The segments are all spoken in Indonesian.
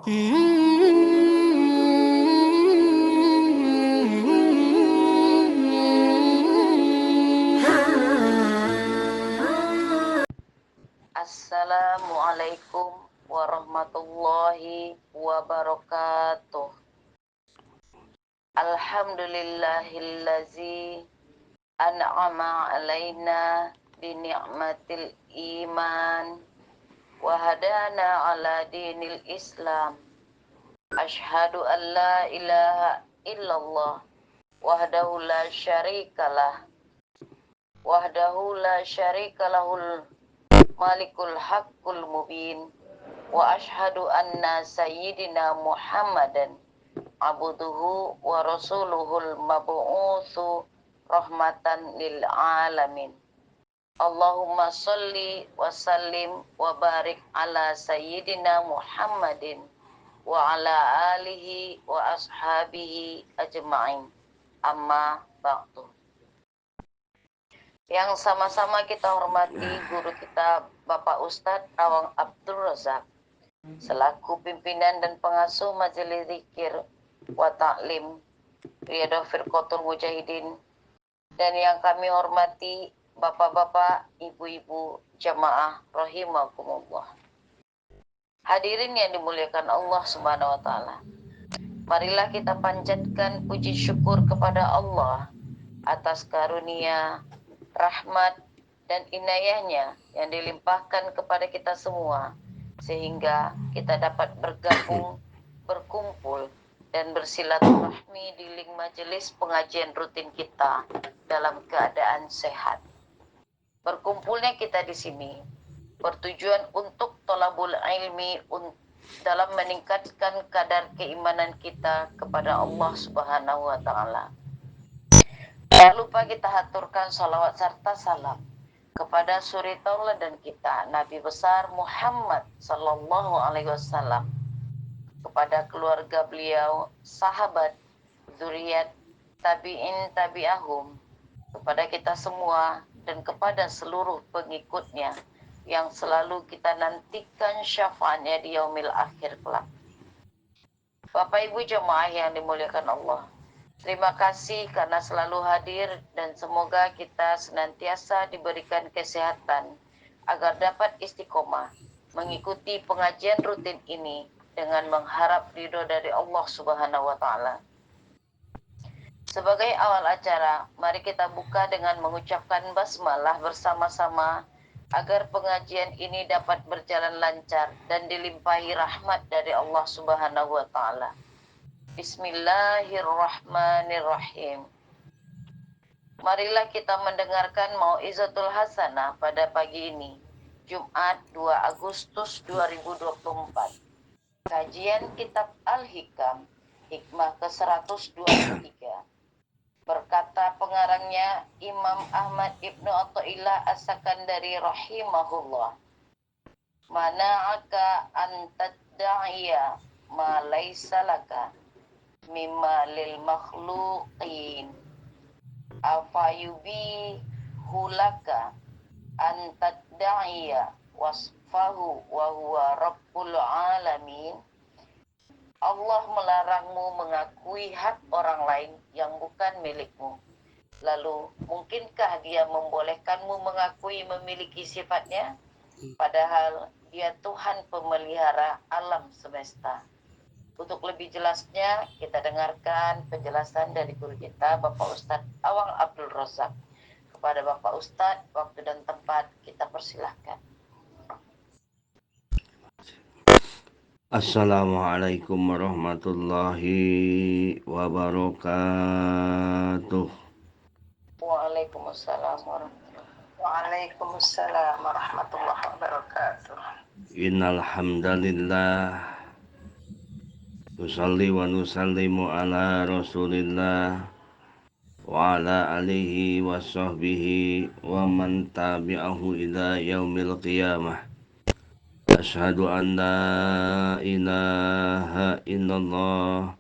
Assalamualaikum warahmatullahi wabarakatuh. Alhamdulillahillazi an'ama alaina bini'matil iman wa hadana ala dinil islam. Asyhadu an la ilaha illallah wahdahu la syarikalah lahul malikul haqqul mubin wa asyhadu anna sayyidina Muhammadan abduhu wa rasuluhul mab'utsu rahmatan lil alamin. Allahumma sholli wa sallim wa barik ala sayyidina Muhammadin wa ala alihi wa ashabihi ajma'in. Amma ba'du. Yang sama-sama kita hormati guru kita Bapak Ustadz Awang Abdul Razak selaku pimpinan dan pengasuh Majelis Zikir wa Ta'lim Riyadhah Firqatul Mujahidin, dan yang kami hormati bapak-bapak, ibu-ibu, jamaah rahimakumullah. Hadirin yang dimuliakan Allah Subhanahu wa taala. Marilah kita panjatkan puji syukur kepada Allah atas karunia, rahmat dan inayahnya yang dilimpahkan kepada kita semua, sehingga kita dapat bergabung, berkumpul dan bersilaturahmi di link majelis pengajian rutin kita dalam keadaan sehat. Berkumpulnya kita di sini bertujuan untuk thalabul ilmi, dalam meningkatkan kadar keimanan kita kepada Allah Subhanahu wa taala. Tak lupa kita haturkan salawat serta salam kepada suri tauladan kita, Nabi besar Muhammad sallallahu alaihi wasallam, kepada keluarga beliau, sahabat, zuriat, tabi'in, tabi'ahum, kepada kita semua dan kepada seluruh pengikutnya yang selalu kita nantikan syafaatnya di yaumil akhir kelak. Bapak Ibu jemaah yang dimuliakan Allah, terima kasih karena selalu hadir, dan semoga kita senantiasa diberikan kesehatan agar dapat istiqomah mengikuti pengajian rutin ini dengan mengharap ridho dari Allah Subhanahu wa taala. Sebagai awal acara, mari kita buka dengan mengucapkan basmalah bersama-sama agar pengajian ini dapat berjalan lancar dan dilimpahi rahmat dari Allah Subhanahu wa taala. Bismillahirrahmanirrahim. Marilah kita mendengarkan mau'izatul hasanah pada pagi ini, Jumat 2 Agustus 2024. Kajian Kitab Al-Hikam, hikmah ke-123. Berkata pengarangnya Imam Ahmad Ibnu Athaillah As-Sakandari rahimahullah, mana'aka an tadda'iya ma laysa laka mimma lil makhluqin afayubi hulaka an tadda'iya wasfahu wa huwa rabbul alamin. Allah melarangmu mengakui hak orang lain yang bukan milikmu. Lalu, mungkinkah dia membolehkanmu mengakui memiliki sifatnya? Padahal dia Tuhan pemelihara alam semesta. Untuk lebih jelasnya, kita dengarkan penjelasan dari guru kita, Bapak Ustadz Awang Abdul Razak. Kepada Bapak Ustadz, waktu dan tempat kita persilahkan. Assalamualaikum warahmatullahi wabarakatuh. Waalaikumsalam warahmatullahi wabarakatuh. Innal hamdalillah nusalli wa nusallimu ala Rasulillah wa ala alihi wa sahbihi wa man tabi'ahu ila yaumil qiyamah. Asyhadu an la ilaha illallah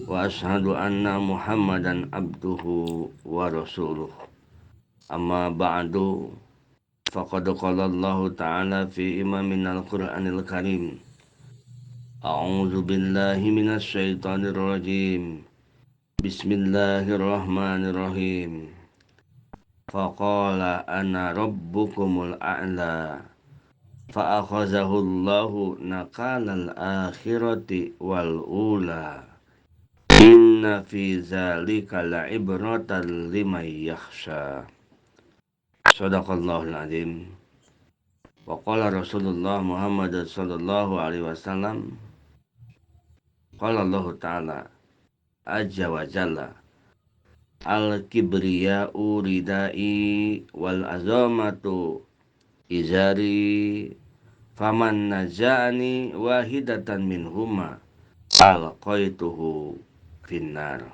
wa asyhadu anna Muhammadan abduhu wa rasuluh. Amma ba'du, faqad qala Allah ta'ala fi imaminal Qur'anil Karim, A'udzu billahi minasy syaithanir rajim. Bismillahirrahmanirrahim. Faqala ana rabbukumul a'la. Fa'akhazahu Allahu nakalal akhirati wal ula. Inna fi zalika la'ibratan liman yakhsha. Shadaqallahul azim. Wa qala Rasulullah Muhammad sallallahu alaihi wasallam. Qala Allah Ta'ala azza wa jalla. Al-kibriya'u ridai wal azamatu izari faman najani wahidatan minhuma alqaituhu finnar.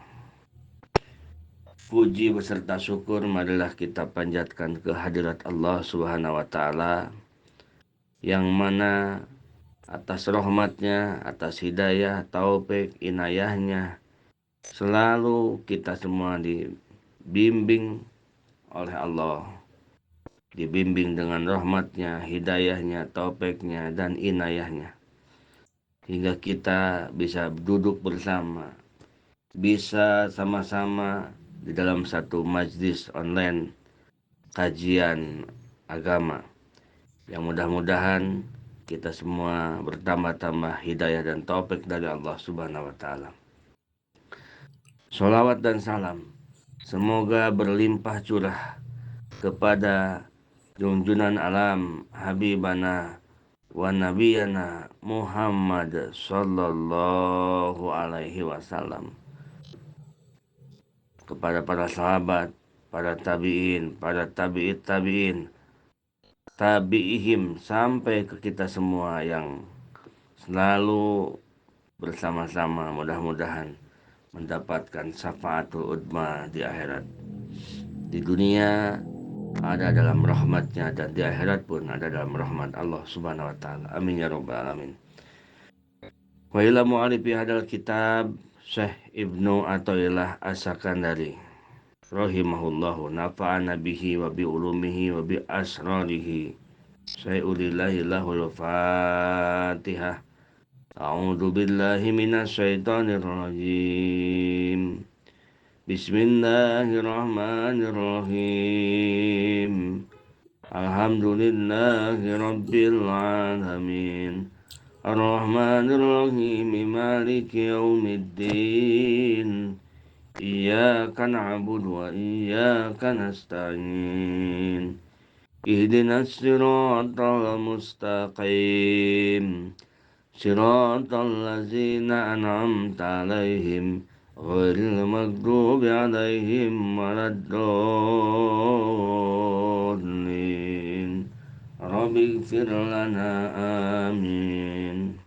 Puji beserta syukur marilah kita panjatkan kehadirat Allah Subhanahu wa taala yang mana atas rahmatnya, atas hidayah, taufik, inayahnya selalu kita semua dibimbing oleh Allah, dibimbing dengan rahmatnya, hidayahnya, taufiknya, dan inayahnya, hingga kita bisa duduk bersama, bisa sama-sama di dalam satu majlis online kajian agama, yang mudah-mudahan kita semua bertambah-tambah hidayah dan taufik dari Allah Subhanahu wa taala. Sholawat dan salam semoga berlimpah curah kepada junjunan alam Habibana wa Nabiyana Muhammad sallallahu alaihi wasallam, kepada para sahabat, para tabi'in, para tabi'it tabi'ihim, sampai ke kita semua yang selalu bersama-sama mudah-mudahan mendapatkan syafaatul udma di akhirat. Di dunia ada dalam rahmatnya, dan di akhirat pun ada dalam rahmat Allah Subhanahu wa taala. Amin ya rabbal alamin. Wa ila mu'alifi hadal kitab Syekh Ibnu Athaillah As-Sakandari rahimahullahu nafa'ana bihi wa bi ulumihi wa bi asrarihi. Syai'ulillahi lahul Fatihah. A'udzu billahi minasy syaithanir rajim. Bismillahirrahmanirrahim. Alhamdulillahi rabbil alamin. Ar-Rahmanir-Rahim. Maliki yaumiddin. Iyyaka na'budu wa iyyaka nasta'in. Ihdinas siratal mustaqim. Siratal ladzina an'amta 'alaihim ghairil maghdubi 'alaihim waladdallin. Rabbighfir lana amin.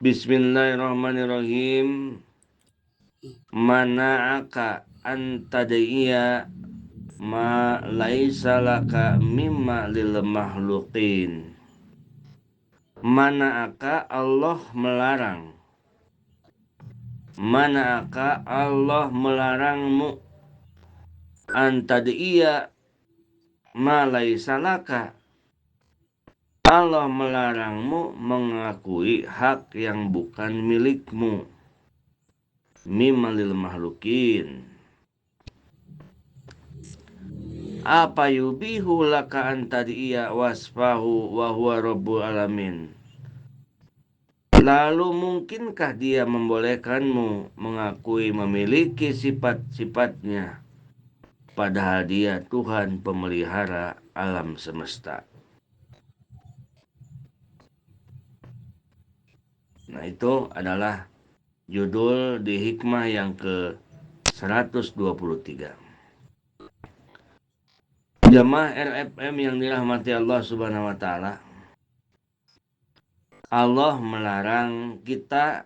Bismillahirrahmanirrahim. Mana'aka antadaiya ma laisa laka mimma lil makhluqin. Mana'aka Allah melarang. Mana'aka Allah melarangmu. Antadaiya ma laisa laka. Allah melarangmu mengakui hak yang bukan milikmu. Mimma lil makhluqin. Apa yubihu laka antadaiya wasfahu wa huwa rabbul alamin. Lalu mungkinkah dia membolehkanmu mengakui memiliki sifat-sifatnya, padahal dia Tuhan pemelihara alam semesta. Nah, itu adalah judul di hikmah yang ke-123. Jamaah RFM yang dirahmati Allah Subhanahu wa taala, Allah melarang kita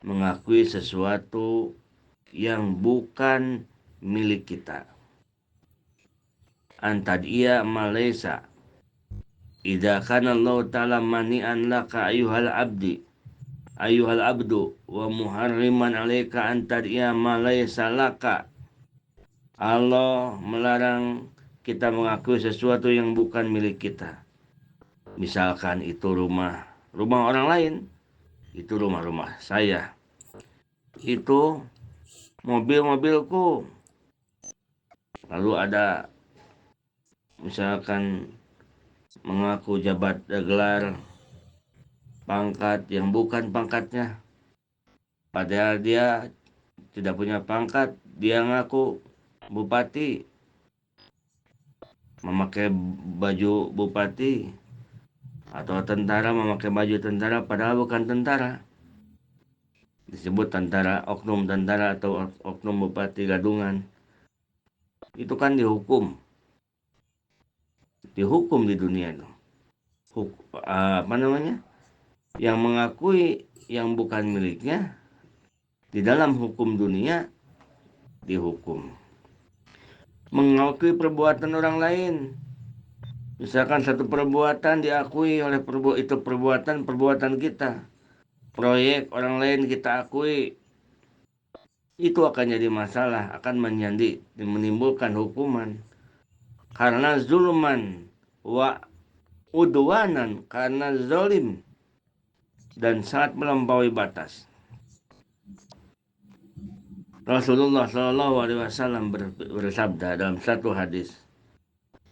mengakui sesuatu yang bukan milik kita. Antadaiya malaysa. Idza kana Allah ta'ala mani'an laka ayyuhal abdu wa muharriman 'alaika antadaiya malaysa laka. Allah melarang kita mengakui sesuatu yang bukan milik kita. Misalkan itu rumah, rumah orang lain, itu rumah-rumah saya. Itu mobil-mobilku. Lalu ada misalkan mengaku jabat gelar pangkat yang bukan pangkatnya. Padahal dia tidak punya pangkat. Dia ngaku bupati, memakai baju bupati, atau tentara memakai baju tentara padahal bukan tentara. Disebut tentara, oknum tentara atau oknum bupati gadungan. Itu kan dihukum di dunia itu. Apa namanya? Yang mengakui yang bukan miliknya di dalam hukum dunia dihukum. Mengakui perbuatan orang lain. Misalkan satu perbuatan diakui oleh perbuatan kita. Proyek orang lain kita akui, itu akan jadi masalah, akan menimbulkan hukuman. Karena zulman wa udwanan, karena zalim dan sangat melampaui batas. Rasulullah Shallallahu Alaihi Wasallam bersabda dalam satu hadis,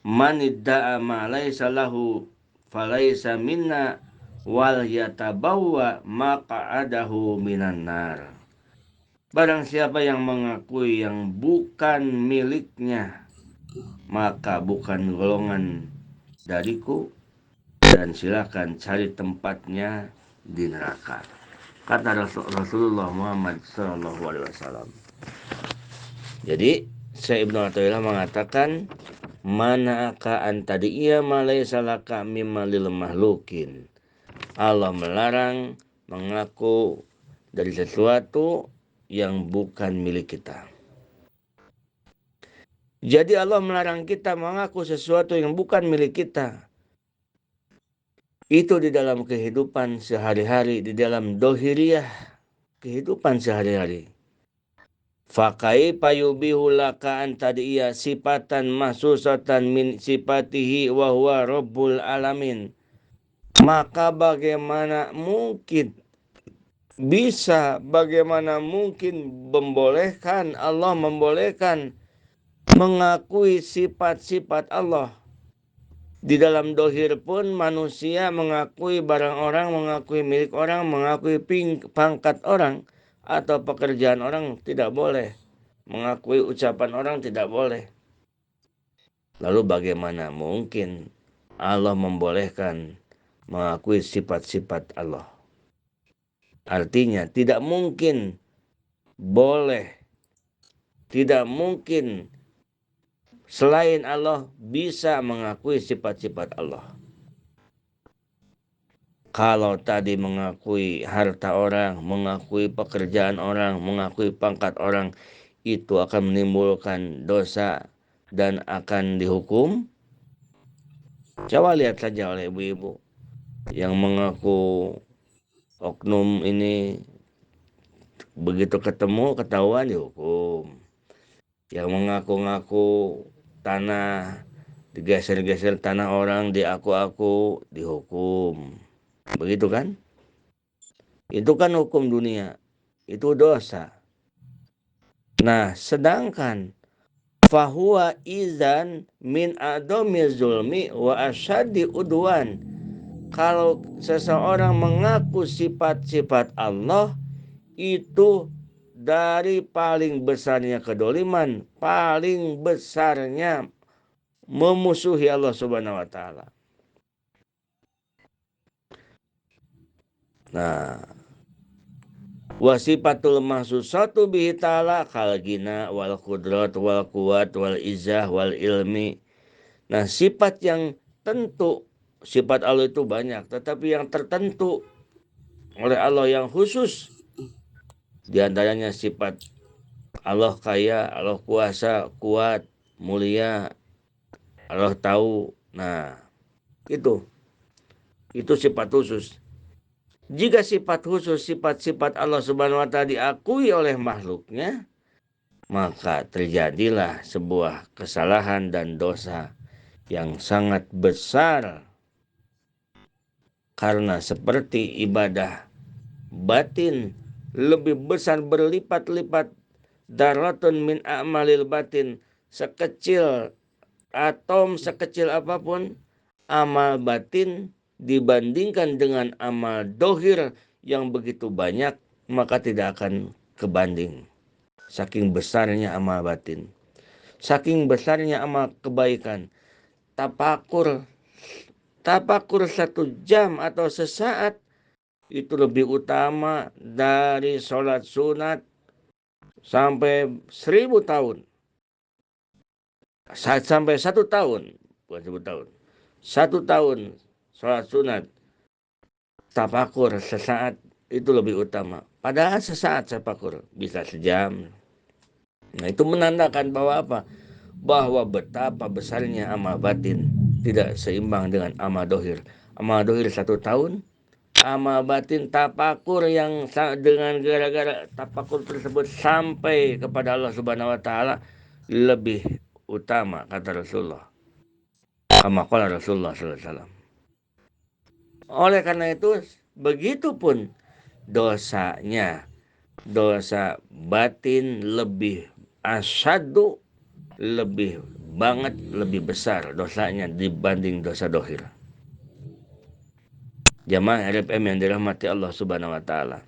"Man idda'a ma laisa lahu falaisa minna wal yatabawwa maq'adahu minan nar." Barang siapa yang mengakui yang bukan miliknya, maka bukan golongan dariku, dan silakan cari tempatnya di neraka. Kata Rasulullah Muhammad SAW. Jadi Syekh Ibnu Athaillah mengatakan, manaka antadiya malaysa laka mimma lil mahlukin. Allah melarang mengaku dari sesuatu yang bukan milik kita. Jadi Allah melarang kita mengaku sesuatu yang bukan milik kita. Itu di dalam kehidupan sehari-hari, di dalam dohiriyah kehidupan sehari-hari. Fakai payubihu laka antadiya sifatan mahsusatan min sifatihi wa huwa rabbul alamin. Maka bagaimana mungkin Allah membolehkan mengakui sifat-sifat Allah. Di dalam dohir pun manusia mengakui barang orang, mengakui milik orang, mengakui pangkat orang atau pekerjaan orang tidak boleh. Mengakui ucapan orang tidak boleh. Lalu bagaimana mungkin Allah membolehkan mengakui sifat-sifat Allah? Artinya tidak mungkin boleh, tidak mungkin selain Allah bisa mengakui sifat-sifat Allah. Kalau tadi mengakui harta orang, mengakui pekerjaan orang, mengakui pangkat orang, itu akan menimbulkan dosa dan akan dihukum. Coba lihat saja oleh ibu-ibu yang mengaku oknum ini, begitu ketemu ketahuan dihukum. Yang mengaku-ngaku tanah, digeser-geser tanah orang, diaku-aku dihukum. Begitu kan? Itu kan hukum dunia. Itu dosa. Nah, sedangkan fahuwa izan min adomi zulmi wa asyadi udwan. Kalau seseorang mengaku sifat-sifat Allah, itu dari paling besarnya kedoliman, paling besarnya memusuhi Allah Subhanahu wa Ta'ala. Nah, wasifatul mahsusatu bihi ta'ala kal gina wal qudrat wal quwat wal izzah wal ilmi. Nah, sifat yang tentu, sifat Allah itu banyak, tetapi yang tertentu oleh Allah yang khusus, di antaranya sifat Allah kaya, Allah kuasa, kuat, mulia, Allah tahu. Nah, itu sifat khusus. Jika sifat khusus, sifat-sifat Allah Subhanahu wa Ta'ala diakui oleh makhluknya, maka terjadilah sebuah kesalahan dan dosa yang sangat besar. Karena seperti ibadah batin lebih besar berlipat-lipat daratun min a'malil batin, sekecil atom, sekecil apapun amal batin dibandingkan dengan amal dohir yang begitu banyak, maka tidak akan kebanding. Saking besarnya amal batin, saking besarnya amal kebaikan. Tapakur 1 jam atau sesaat itu lebih utama dari sholat sunat sampai 1000 tahun. Sampai 1 tahun, bukan 1000 tahun. 1 tahun sholat sunat, tafakur sesaat itu lebih utama. Padahal sesaat tafakur bisa sejam. Nah, itu menandakan bahwa apa? Bahwa betapa besarnya amal batin tidak seimbang dengan amal dohir. Amal dohir 1 tahun, amal batin tafakur yang dengan gara-gara tafakur tersebut sampai kepada Allah Subhanahu wa taala lebih utama, kata Rasulullah. Kama qala Rasulullah sallallahu alaihi wasallam. Oleh karena itu, begitupun dosanya, dosa batin lebih asyadu, lebih banget, lebih besar dosanya dibanding dosa dohir. Jamaah RFM yang dirahmati Allah Subhanahu wa taala.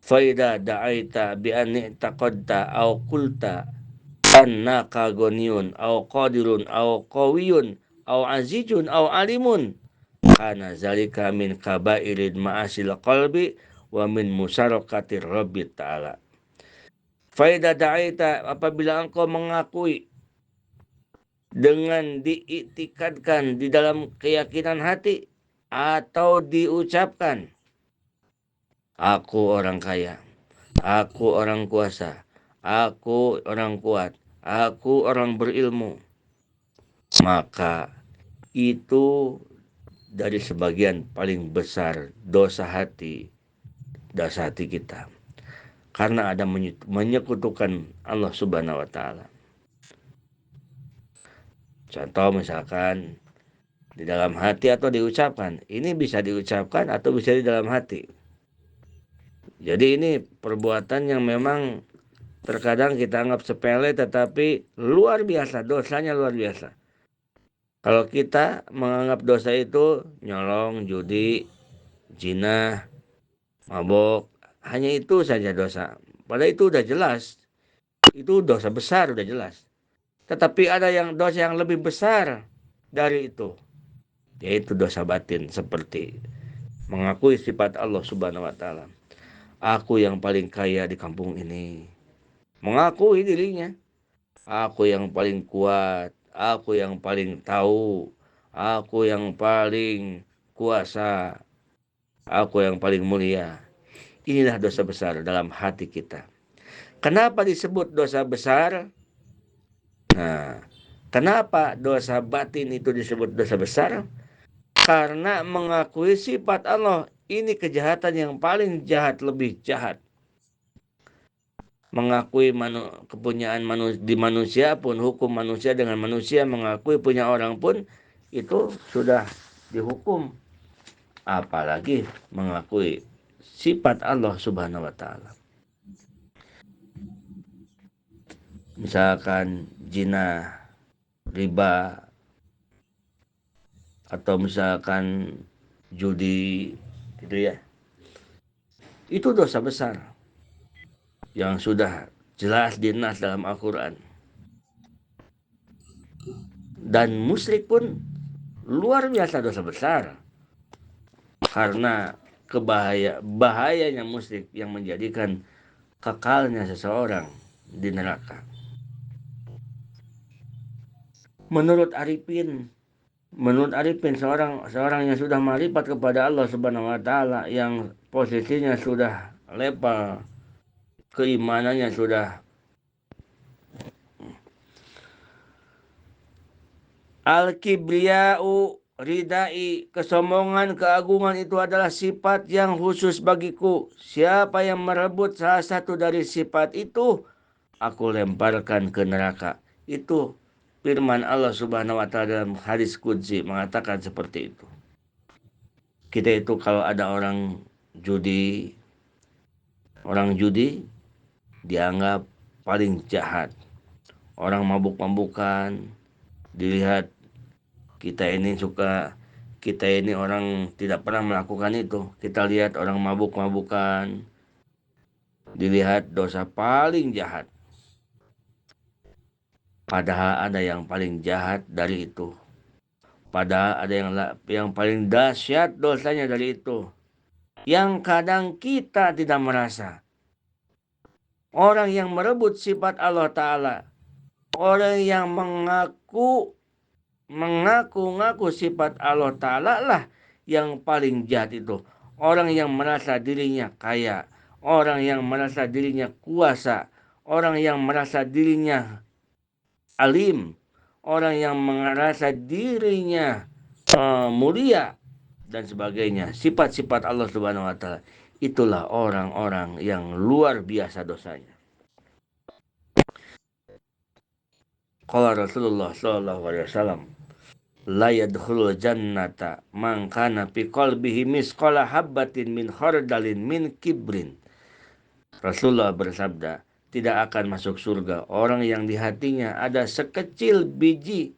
Faida da'aita bi anni taqadta au qulta annaka ghaniyun au qadirun au qawiyun au azizun au alimun, kana zalika min kabairin ma'asil qalbi wa min musarakatir rabbi ta'ala. Faida da'aita, apabila engkau mengakui dengan diiktikadkan di dalam keyakinan hati atau diucapkan, aku orang kaya, aku orang kuasa, aku orang kuat, aku orang berilmu, maka itu dari sebagian paling besar dosa hati kita. Karena ada menyekutukan Allah Subhanahu wa taala. Contoh misalkan di dalam hati atau diucapkan. Ini bisa diucapkan atau bisa di dalam hati. Jadi ini perbuatan yang memang terkadang kita anggap sepele tetapi luar biasa, dosanya luar biasa. Kalau kita menganggap dosa itu nyolong, judi, zina, mabok, hanya itu saja dosa. Padahal itu udah jelas. Itu dosa besar, udah jelas. Tetapi ada dosa yang lebih besar dari itu, yaitu dosa batin, seperti mengakui sifat Allah Subhanahu wa taala. Aku yang paling kaya di kampung ini. Mengakui dirinya. Aku yang paling kuat, aku yang paling tahu, aku yang paling kuasa, aku yang paling mulia. Inilah dosa besar dalam hati kita. Kenapa disebut dosa besar? Nah, kenapa dosa batin itu disebut dosa besar? Karena mengakui sifat Allah. Ini kejahatan yang paling jahat, lebih jahat. Mengakui kepunyaan di manusia pun, hukum manusia dengan manusia, mengakui punya orang pun, itu sudah dihukum. Apalagi mengakui sifat Allah Subhanahu wa taala. Misalkan zina, riba, atau misalkan judi, gitu ya. Itu dosa besar yang sudah jelas dinas dalam Al-Quran. Dan musyrik pun luar biasa dosa besar, karena bahayanya musyrik yang menjadikan kekalnya seseorang di neraka. Menurut Arifin, seorang yang sudah marifat kepada Allah Subhanahu wa taala, yang posisinya sudah level keimanannya sudah al-kibriya'u ridai, kesombongan, keagungan itu adalah sifat yang khusus bagiku. Siapa yang merebut salah satu dari sifat itu, aku lemparkan ke neraka. Itu firman Allah Subhanahu wa taala dalam hadis qudsi mengatakan seperti itu. Kita itu kalau ada orang judi dianggap paling jahat. Orang mabuk-mabukan dilihat kita ini orang tidak pernah melakukan itu. Kita lihat orang mabuk-mabukan dilihat dosa paling jahat. Padahal ada yang paling jahat dari itu. Padahal ada yang paling dahsyat dosanya dari itu. Yang kadang kita tidak merasa. Orang yang merebut sifat Allah Ta'ala. Orang yang mengaku sifat Allah Ta'ala lah yang paling jahat itu. Orang yang merasa dirinya kaya. Orang yang merasa dirinya kuasa. Orang yang merasa dirinya alim. Orang yang merasa dirinya mulia dan sebagainya. Sifat-sifat Allah Subhanahu wa taala. Itulah orang-orang yang luar biasa dosanya. Qala Rasulullah sallallahu alaihi wasallam, la yadkhulul jannata man kana fi qalbihi misqala habbatin min khardalin min kibrin. Rasulullah bersabda, tidak akan masuk surga orang yang di hatinya ada sekecil biji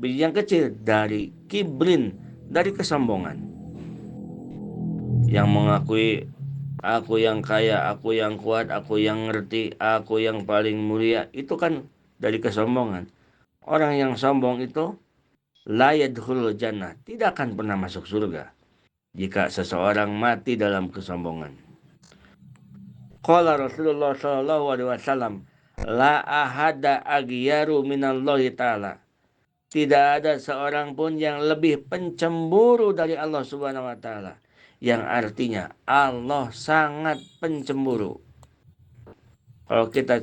yang kecil dari kibrin, dari kesombongan. Yang mengakui aku yang kaya, aku yang kuat, aku yang ngerti, aku yang paling mulia, itu kan dari kesombongan. Orang yang sombong itu la yadkhulul jannah, tidak akan pernah masuk surga jika seseorang mati dalam kesombongan. Qala Rasulullah sallallahu alaihi wasallam, la ahada aghyaru minallahi ta'ala. Tidak ada seorang pun yang lebih pencemburu dari Allah Subhanahu wa taala. Yang artinya Allah sangat pencemburu. Kalau kita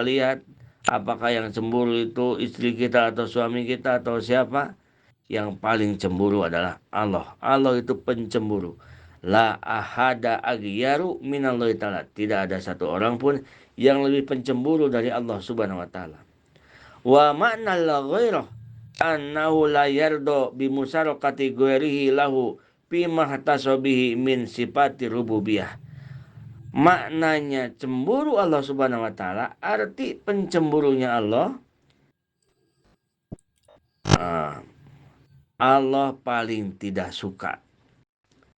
lihat apakah yang cemburu itu istri kita atau suami kita atau siapa? Yang paling cemburu adalah Allah. Allah itu pencemburu. La ahada aghyaru minallahi ta'ala. Tidak ada satu orang pun yang lebih pencemburu dari Allah Subhanahu wa taala. Wa ma'na la ghairah annahu la yardo bimusarokati ghairihi lahu bima hatasobihi min sifati rububiyah. Maknanya cemburu Allah Subhanahu wa taala, arti pencemburunya Allah, Allah paling tidak suka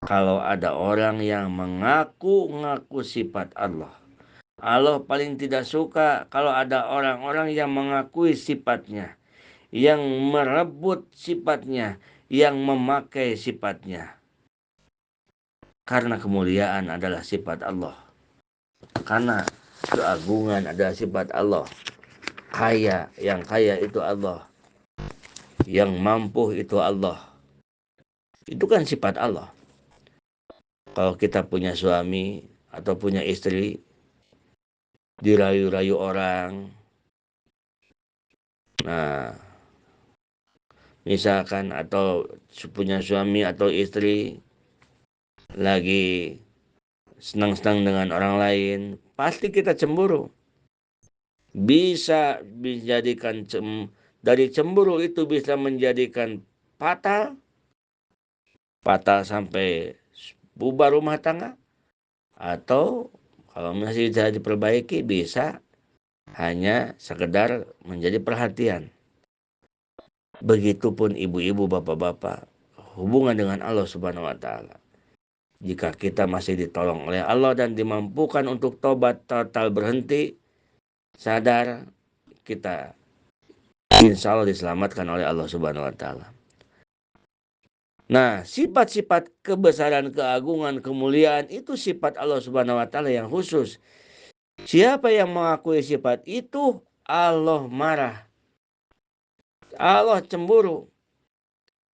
kalau ada orang yang mengaku-ngaku sifat Allah. Allah paling tidak suka kalau ada orang-orang yang mengakui sifatnya, yang merebut sifatnya, yang memakai sifatnya. Karena kemuliaan adalah sifat Allah. Karena keagungan adalah sifat Allah. Yang kaya itu Allah. Yang mampu itu Allah. Itu kan sifat Allah. Kalau kita punya suami atau punya istri, dirayu-rayu orang. Nah, misalkan atau punya suami atau istri lagi senang-senang dengan orang lain, pasti kita cemburu. Bisa dijadikan dari cemburu itu bisa menjadikan fatal sampai bubar rumah tangga, atau kalau masih bisa diperbaiki bisa hanya sekedar menjadi perhatian. Begitupun ibu-ibu, bapak-bapak, hubungan dengan Allah Subhanahu wa taala. Jika kita masih ditolong oleh Allah dan dimampukan untuk tobat total, berhenti, sadar, kita insya Allah diselamatkan oleh Allah Subhanahu wa taala. Nah, sifat-sifat kebesaran, keagungan, kemuliaan itu sifat Allah Subhanahu wa taala yang khusus. Siapa yang mengakui sifat itu, Allah marah. Allah cemburu.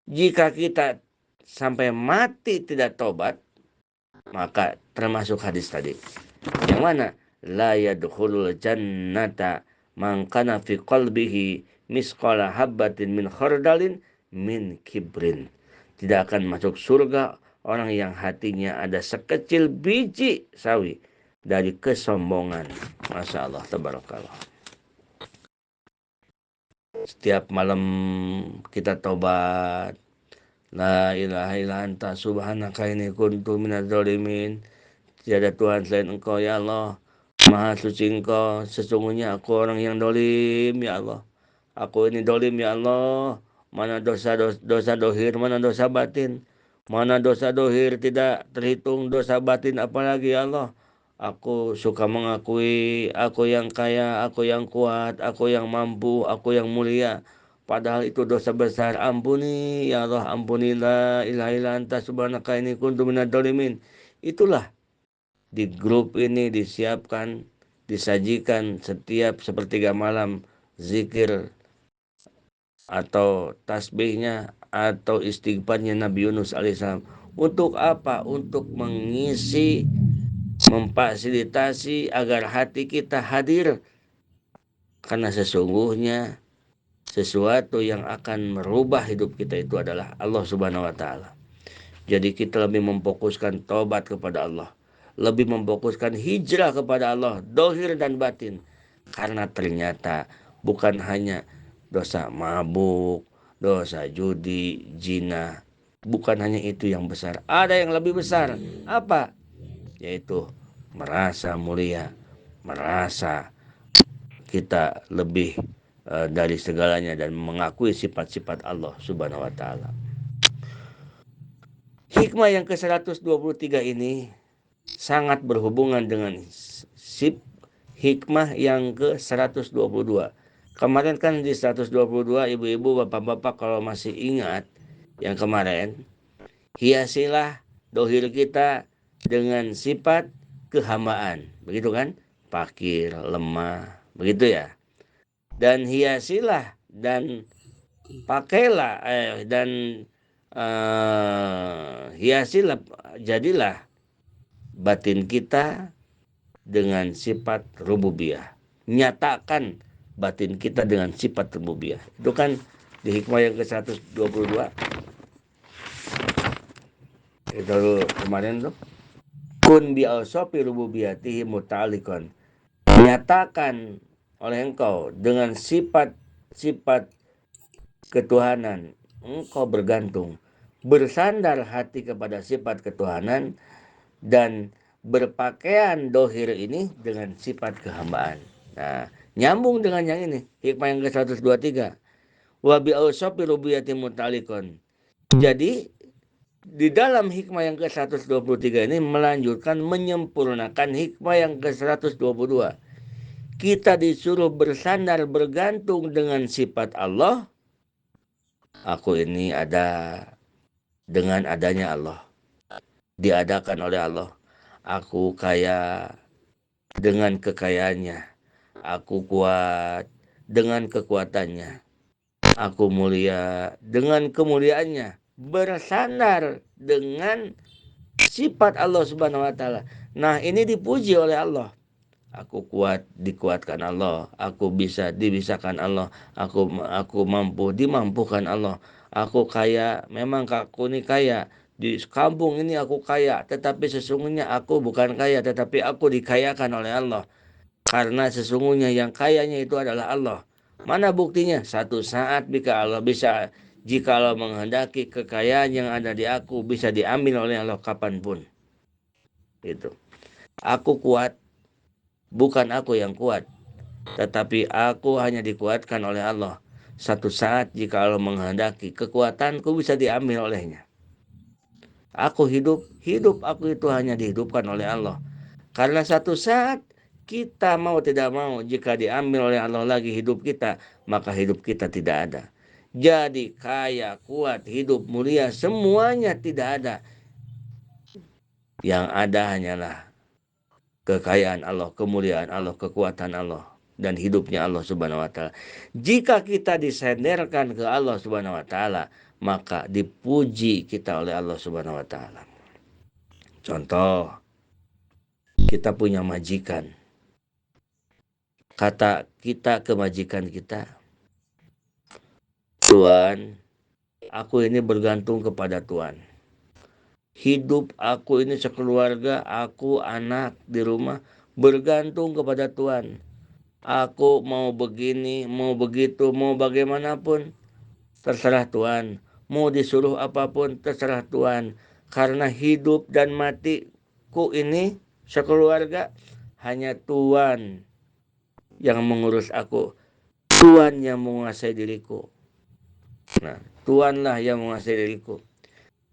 Jika kita sampai mati tidak tobat, maka termasuk hadis tadi. Yang mana? La yadkhulul jannata man kana fi qalbihi misqala habbatin min khardalin min kibrin. Tidak akan masuk surga orang yang hatinya ada sekecil biji sawi dari kesombongan. Masya Allah, tabarakallah. Setiap malam kita tobat, La ilaha illa anta subhanaka inni kuntu minadz zalimin. Tiada Tuhan selain Engkau ya Allah. Maha suci Engkau. Sesungguhnya aku orang yang dolim ya Allah. Aku ini dolim ya Allah. Mana dosa dohir, mana dosa batin. Mana dosa dohir tidak terhitung, dosa batin apalagi ya Allah. Aku suka mengakui aku yang kaya, aku yang kuat, aku yang mampu, aku yang mulia. Padahal itu dosa besar. Ampuni ya Allah, ampunilah ilaha illa anta subhanaka inni kuntu minadz zalimin. Itulah di grup ini disiapkan, disajikan setiap sepertiga malam zikir atau tasbihnya atau istighfarnya Nabi Yunus alaihissalam. Untuk apa? Untuk mengisi, memfasilitasi agar hati kita hadir. Karena sesungguhnya sesuatu yang akan merubah hidup kita itu adalah Allah Subhanahu wa taala. Jadi kita lebih memfokuskan taubat kepada Allah, lebih memfokuskan hijrah kepada Allah, dohir dan batin. Karena ternyata bukan hanya dosa mabuk, dosa judi, zina, bukan hanya itu yang besar. Ada yang lebih besar. Apa? Yaitu merasa mulia, merasa kita lebih dari segalanya dan mengakui sifat-sifat Allah Subhanahu wa taala. Hikmah yang ke-123 ini sangat berhubungan dengan hikmah yang ke-122. Kemarin kan di 122 ibu-ibu, bapak-bapak kalau masih ingat yang kemarin, hiasilah dohir kita dengan sifat kehambaan. Begitu kan? Fakir, lemah, begitu ya. Dan hiasilah dan pakailah hiasilah, jadilah batin kita dengan sifat rububiyah. Nyatakan batin kita dengan sifat rububiyah. Itu kan di hikmah yang ke-122. Itu kemarin tuh. Kun bi awsafi rububiyatihi muta'alliqan. Nyatakan oleh engkau dengan sifat-sifat ketuhanan. Engkau bergantung, bersandar hati kepada sifat ketuhanan dan berpakaian dohir ini dengan sifat kehambaan. Nah, nyambung dengan yang ini, hikmah yang ke-123. Wa bi awsafi rububiyyati mutalikon. Jadi di dalam hikmah yang ke-123 ini melanjutkan, menyempurnakan hikmah yang ke-122. Kita disuruh bersandar, bergantung dengan sifat Allah. Aku ini ada dengan adanya Allah, diadakan oleh Allah. Aku kaya dengan kekayaannya. Aku kuat dengan kekuatannya. Aku mulia dengan kemuliaannya. Bersandar dengan sifat Allah Subhanahu wa taala. Nah, ini dipuji oleh Allah. Aku kuat, dikuatkan Allah. Aku bisa, dibisakan Allah. Aku mampu, dimampukan Allah. Aku kaya, memang aku ini kaya. Di kampung ini aku kaya, tetapi sesungguhnya aku bukan kaya, tetapi aku dikayakan oleh Allah. Karena sesungguhnya yang kayanya itu adalah Allah. Mana buktinya? Satu saat jika Allah menghendaki, kekayaan yang ada di aku bisa diambil oleh Allah kapanpun. Itu. Aku kuat, bukan aku yang kuat, tetapi aku hanya dikuatkan oleh Allah. Satu saat jika Allah menghendaki, kekuatanku bisa diambil olehnya. Aku hidup aku itu hanya dihidupkan oleh Allah. Karena satu saat kita mau tidak mau, jika diambil oleh Allah lagi hidup kita, maka hidup kita tidak ada. Jadi kaya, kuat, hidup, mulia, semuanya tidak ada. Yang ada hanyalah kekayaan Allah, kemuliaan Allah, kekuatan Allah, dan hidupnya Allah Subhanahu wa taala. Jika kita disenderkan ke Allah Subhanahu wa taala, maka dipuji kita oleh Allah Subhanahu wa taala. Contoh, kita punya majikan. Kata kita ke majikan kita, Tuhan, aku ini bergantung kepada Tuhan. Hidup aku ini sekeluarga, aku, anak di rumah, bergantung kepada Tuhan. Aku mau begini, mau begitu, mau bagaimanapun, terserah Tuhan. mau disuruh apapun terserah Tuhan. Karena hidup dan matiku ini sekeluarga hanya Tuhan yang mengurus aku. Tuhan yang menguasai diriku. Nah, Tuhanlah yang menguasai diriku.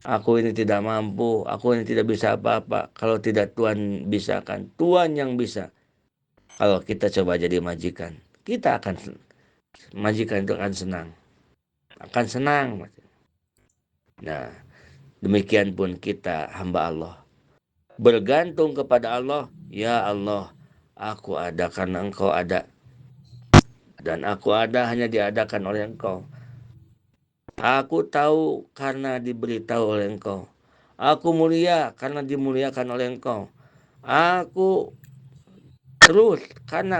Aku ini tidak mampu, aku ini tidak bisa apa-apa. Kalau tidak Tuhan bisakan, Tuhan yang bisa. Kalau kita coba jadi majikan, kita akan majikan itu akan senang. Nah, demikian pun kita hamba Allah. Bergantung kepada Allah, ya Allah, aku ada karena Engkau ada. Dan aku ada hanya diadakan oleh Engkau. Aku tahu karena diberitahu oleh Engkau. Aku mulia karena dimuliakan oleh Engkau. Aku terus karena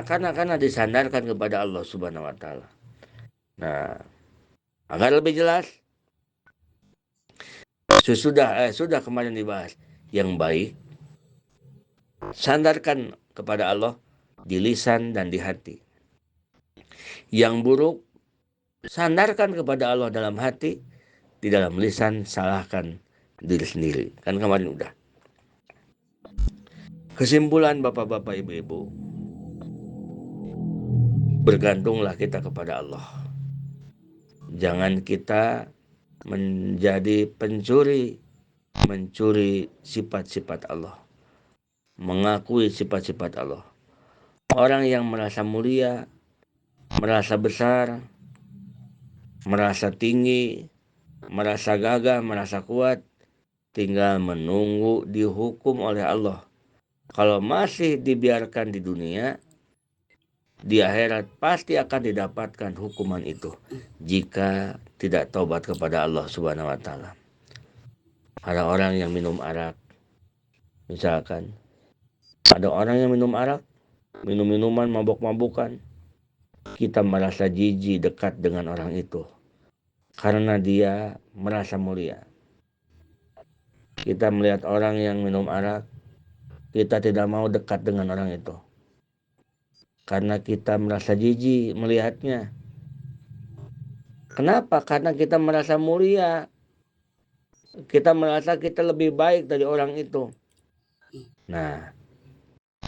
disandarkan kepada Allah Subhanahu wa taala. Nah, agar lebih jelas sudah kemarin dibahas. Yang baik sandarkan kepada Allah di lisan dan di hati. Yang buruk sandarkan kepada Allah dalam hati, di dalam lisan salahkan diri sendiri. Kan kemarin udah. Kesimpulan Bapak-bapak, Ibu-ibu, bergantunglah kita kepada Allah. Jangan kita menjadi mencuri sifat-sifat Allah, mengakui sifat-sifat Allah. Orang yang merasa mulia, merasa besar, merasa tinggi, merasa gagah, merasa kuat, tinggal menunggu dihukum oleh Allah. Kalau masih dibiarkan di dunia, di akhirat pasti akan didapatkan hukuman itu jika tidak taubat kepada Allah Subhanahu wa taala. Ada orang yang minum arak, misalkan ada orang yang minum arak, minum minuman, mabuk-mabukan, kita merasa jijik dekat dengan orang itu karena dia merasa mulia. Kita melihat orang yang minum arak, kita tidak mau dekat dengan orang itu karena kita merasa jijik melihatnya. Kenapa? Karena kita merasa mulia. Kita merasa kita lebih baik dari orang itu. Nah,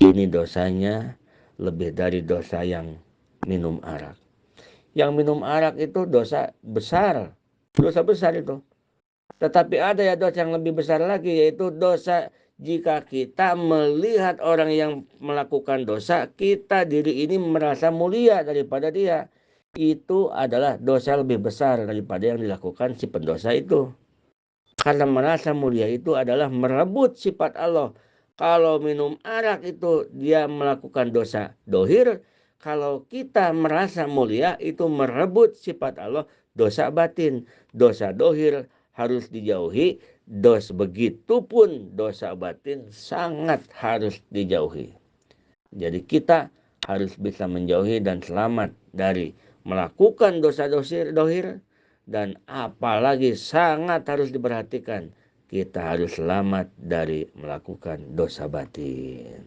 ini dosanya lebih dari dosa yang minum arak. Yang minum arak itu dosa besar. Dosa besar itu. Tetapi ada ya dosa yang lebih besar lagi, yaitu dosa jika kita melihat orang yang melakukan dosa, kita diri ini merasa mulia daripada dia. Itu adalah dosa lebih besar daripada yang dilakukan si pendosa itu. Karena merasa mulia itu adalah merebut sifat Allah. Kalau minum arak itu dia melakukan dosa dohir. Kalau kita merasa mulia itu merebut sifat Allah, dosa batin. Dosa dohir harus dijauhi. Begitupun dosa batin sangat harus dijauhi. Jadi kita harus bisa menjauhi dan selamat dari melakukan dosa dohir. Dan apalagi sangat harus diperhatikan, kita harus selamat dari melakukan dosa batin.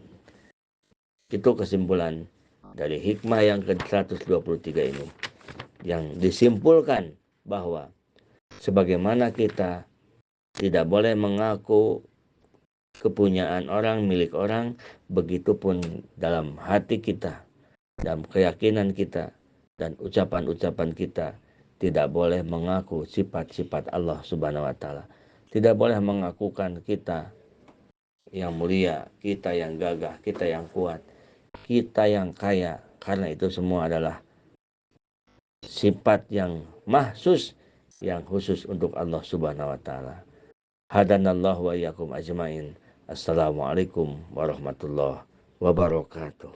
Itu kesimpulan dari hikmah yang ke-123 ini. Yang disimpulkan bahwa sebagaimana kita tidak boleh mengaku kepunyaan orang, milik orang, begitupun dalam hati kita, dalam keyakinan kita, dan ucapan-ucapan kita tidak boleh mengaku sifat-sifat Allah Subhanahu wa taala. Tidak boleh mengakukan kita yang mulia, kita yang gagah, kita yang kuat, kita yang kaya, karena itu semua adalah sifat yang mahsus, yang khusus untuk Allah Subhanahu wa taala. Hadanallahu wa iyyakum ajmain. Assalamualaikum warahmatullahi wabarakatuh.